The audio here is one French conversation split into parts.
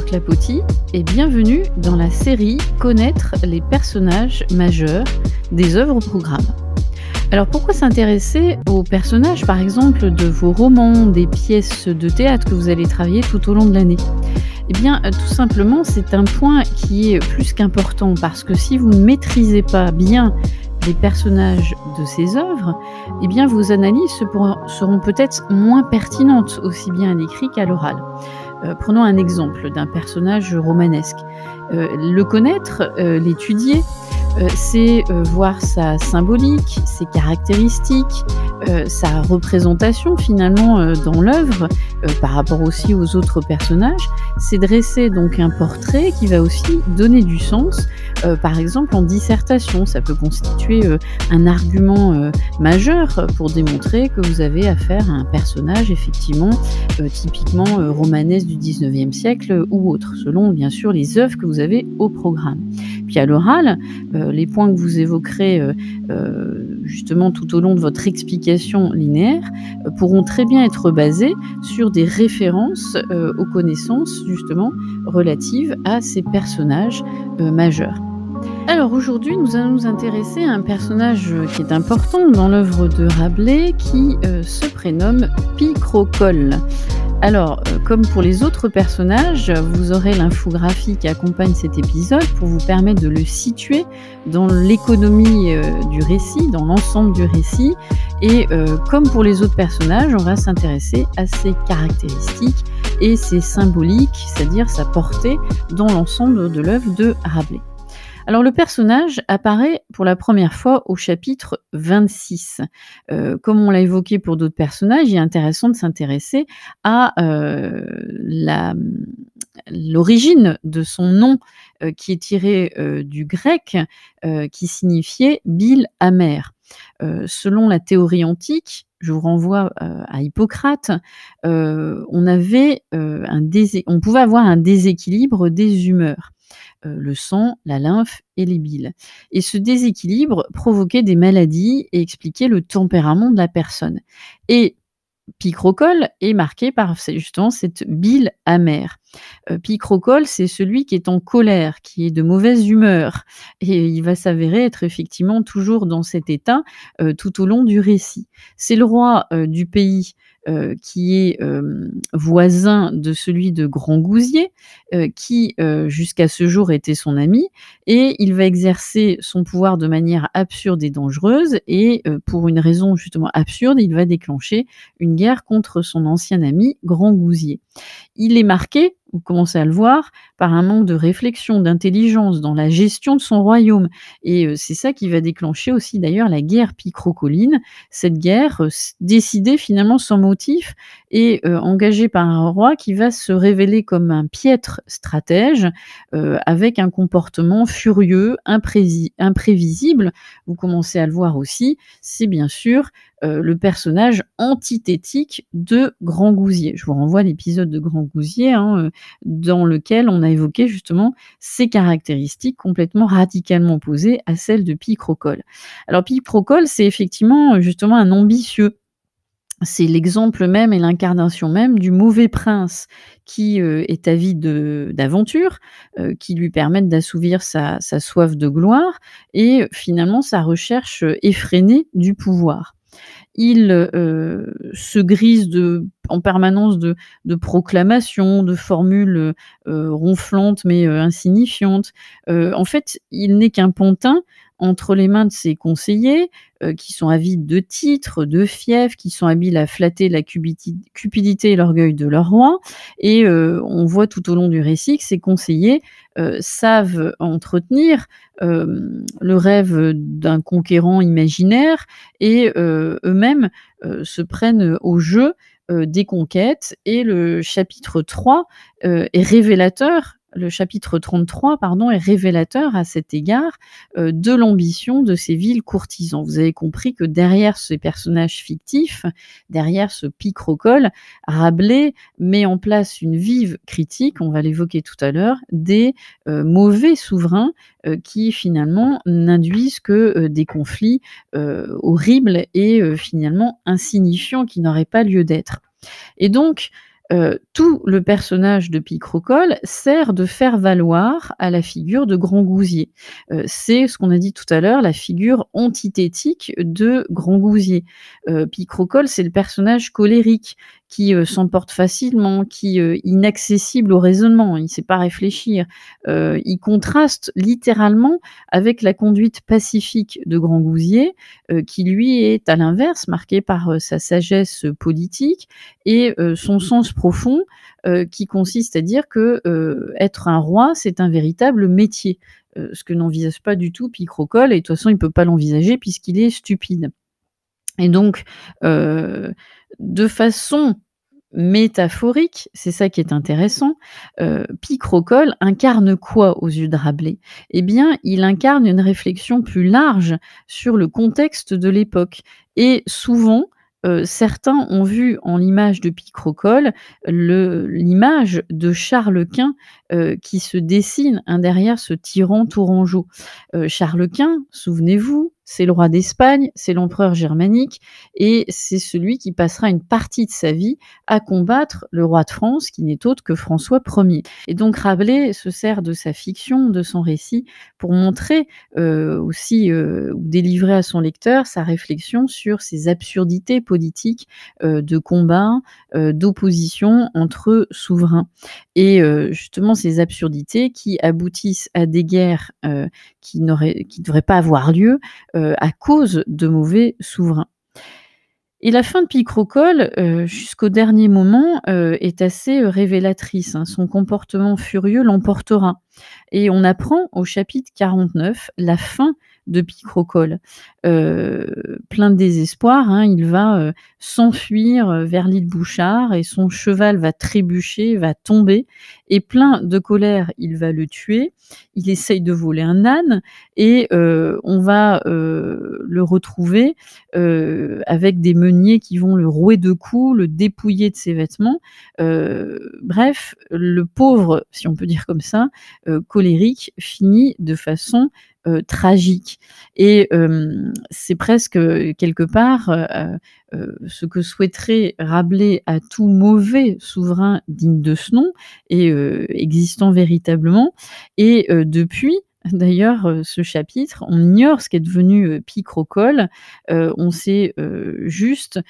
Clapotis et bienvenue dans la série Connaître les personnages majeurs des œuvres au programme. Alors pourquoi s'intéresser aux personnages par exemple de vos romans, des pièces de théâtre que vous allez travailler tout au long de l'année ? Eh bien tout simplement c'est un point qui est plus qu'important parce que si vous ne maîtrisez pas bien les personnages de ces œuvres, eh bien vos analyses seront peut-être moins pertinentes aussi bien à l'écrit qu'à l'oral. Prenons un exemple d'un personnage romanesque. Le connaître, l'étudier, c'est voir sa symbolique, ses caractéristiques, sa représentation finalement dans l'œuvre, par rapport aussi aux autres personnages. C'est dresser donc un portrait qui va aussi donner du sens. Par exemple en dissertation, ça peut constituer un argument majeur pour démontrer que vous avez affaire à un personnage effectivement typiquement romanesque du 19e siècle ou autre, selon bien sûr les œuvres que vous avez au programme. Puis à l'oral, les points que vous évoquerez justement tout au long de votre explication linéaire pourront très bien être basés sur des références aux connaissances justement relatives à ces personnages majeurs. Alors aujourd'hui, nous allons nous intéresser à un personnage qui est important dans l'œuvre de Rabelais qui se prénomme Picrochole. Alors, comme pour les autres personnages, vous aurez l'infographie qui accompagne cet épisode pour vous permettre de le situer dans l'économie du récit, dans l'ensemble du récit. Et comme pour les autres personnages, on va s'intéresser à ses caractéristiques et ses symboliques, c'est-à-dire sa portée dans l'ensemble de l'œuvre de Rabelais. Alors le personnage apparaît pour la première fois au chapitre 26. Comme on l'a évoqué pour d'autres personnages, il est intéressant de s'intéresser à l'origine de son nom qui est tiré du grec qui signifiait bile amère. Selon la théorie antique, je vous renvoie à Hippocrate, on pouvait avoir un déséquilibre des humeurs. Le sang, la lymphe et les biles. Et ce déséquilibre provoquait des maladies et expliquait le tempérament de la personne. Et Picrochole est marqué par justement cette bile amère. Picrochole, c'est celui qui est en colère, qui est de mauvaise humeur. Et il va s'avérer être effectivement toujours dans cet état tout au long du récit. C'est le roi du pays qui est voisin de celui de Grangousier, qui jusqu'à ce jour était son ami, et il va exercer son pouvoir de manière absurde et dangereuse, et pour une raison justement absurde, il va déclencher une guerre contre son ancien ami Grangousier. Il est marqué, vous commencez à le voir, par un manque de réflexion, d'intelligence dans la gestion de son royaume. Et c'est ça qui va déclencher aussi d'ailleurs la guerre picrocholine, cette guerre décidée finalement sans motif et engagée par un roi qui va se révéler comme un piètre stratège avec un comportement furieux, imprévisible. Vous commencez à le voir aussi, c'est bien sûr le personnage antithétique de Grangousier. Je vous renvoie à l'épisode de Grangousier dans lequel on a évoqué justement ces caractéristiques complètement radicalement opposées à celles de Picrochole. Alors Picrochole, c'est effectivement justement un ambitieux. C'est l'exemple même et l'incarnation même du mauvais prince qui est avide d'aventure, qui lui permettent d'assouvir sa soif de gloire et finalement sa recherche effrénée du pouvoir. Il se grise en permanence de proclamations, de formules ronflantes mais insignifiantes. En fait, il n'est qu'un pantin entre les mains de ses conseillers qui sont avides de titres, de fiefs, qui sont habiles à flatter la cupidité et l'orgueil de leur roi. Et on voit tout au long du récit que ces conseillers savent entretenir le rêve d'un conquérant imaginaire et eux-mêmes se prennent au jeu des conquêtes. Et le chapitre 3 est révélateur. Le chapitre 33, est révélateur à cet égard de l'ambition de ces vils courtisans. Vous avez compris que derrière ces personnages fictifs, derrière ce Picrochole, Rabelais met en place une vive critique, on va l'évoquer tout à l'heure, des mauvais souverains qui finalement n'induisent que des conflits horribles et finalement insignifiants qui n'auraient pas lieu d'être. Et donc, Tout le personnage de Picrocole sert de faire-valoir à la figure de Grangousier. C'est ce qu'on a dit tout à l'heure, la figure antithétique de Grangousier. Picrocole, c'est le personnage colérique qui, s'emporte facilement, qui, inaccessible au raisonnement, il ne sait pas réfléchir. Il contraste littéralement avec la conduite pacifique de Grangousier, qui lui est à l'inverse marqué par, sa sagesse politique et son sens profond, qui consiste à dire que, être un roi, c'est un véritable métier. Ce que n'envisage pas du tout Picrocole et de toute façon il ne peut pas l'envisager puisqu'il est stupide. Et donc, de façon métaphorique, c'est ça qui est intéressant, Picrocole incarne quoi aux yeux de Rabelais? Eh bien, il incarne une réflexion plus large sur le contexte de l'époque et souvent, certains ont vu en l'image de Picrocole l'image de Charles Quint, qui se dessine, hein, derrière ce tyran tourangeau. Charles Quint, souvenez-vous, c'est le roi d'Espagne, c'est l'empereur germanique et c'est celui qui passera une partie de sa vie à combattre le roi de France qui n'est autre que François Ier. Et donc Rabelais se sert de sa fiction, de son récit pour montrer, aussi, ou délivrer à son lecteur sa réflexion sur ces absurdités politiques, de combat, d'opposition entre souverains. Et justement ces absurdités qui aboutissent à des guerres, qui devraient pas avoir lieu, à cause de mauvais souverains. Et la fin de Picrocole, jusqu'au dernier moment, est assez, révélatrice, hein. Son comportement furieux l'emportera et on apprend au chapitre 49 la fin de Picrocole. Plein de désespoir, hein, il va, s'enfuir, vers l'île Bouchard et son cheval va trébucher, va tomber et plein de colère, il va le tuer. Il essaye de voler un âne et on va, le retrouver, avec des meuniers qui vont le rouer de coups, le dépouiller de ses vêtements. Bref, le pauvre, si on peut dire comme ça, colérique, finit de façon, tragique et c'est presque, quelque part, ce que souhaiterait Rabelais à tout mauvais souverain digne de ce nom et existant véritablement et depuis d'ailleurs, ce chapitre, on ignore ce qu'est devenu, Picrocole. On sait, juste,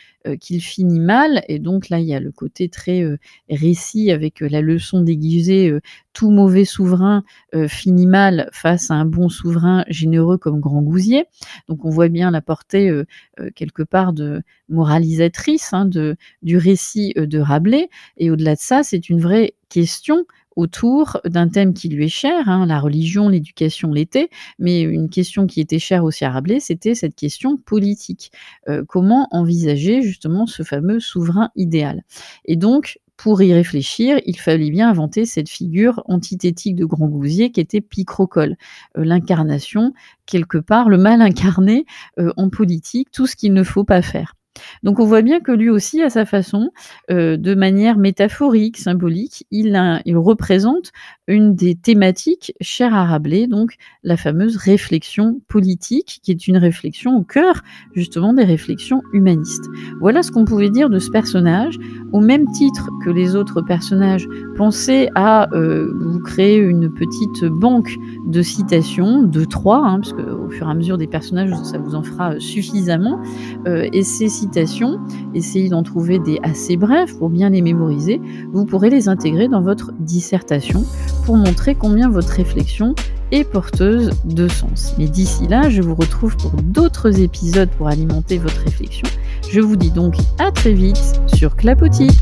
qu'il finit mal et donc là, il y a le côté très, récit avec, la leçon déguisée, tout mauvais souverain, finit mal face à un bon souverain généreux comme Grangousier. Donc on voit bien la portée, quelque part de moralisatrice, hein, du récit, de Rabelais et au-delà de ça, c'est une vraie question autour d'un thème qui lui est cher, hein, la religion, l'éducation l'était, mais une question qui était chère aussi à Rabelais, c'était cette question politique. Comment envisager justement ce fameux souverain idéal? Et donc, pour y réfléchir, il fallait bien inventer cette figure antithétique de Grangousier qui était Picrocole, l'incarnation, quelque part, le mal incarné, en politique, tout ce qu'il ne faut pas faire. Donc on voit bien que lui aussi, à sa façon, de manière métaphorique, symbolique, il représente une des thématiques chères à Rabelais, donc la fameuse réflexion politique, qui est une réflexion au cœur, justement, des réflexions humanistes. Voilà ce qu'on pouvait dire de ce personnage. Au même titre que les autres personnages, pensez à vous créer une petite banque de citations, 2-3, hein, parce qu'au fur et à mesure des personnages, ça vous en fera suffisamment. Et ces citations, essayez d'en trouver des assez brèves pour bien les mémoriser. Vous pourrez les intégrer dans votre dissertation pour montrer combien votre réflexion est porteuse de sens. Mais d'ici là, je vous retrouve pour d'autres épisodes pour alimenter votre réflexion. Je vous dis donc à très vite sur Clapotis.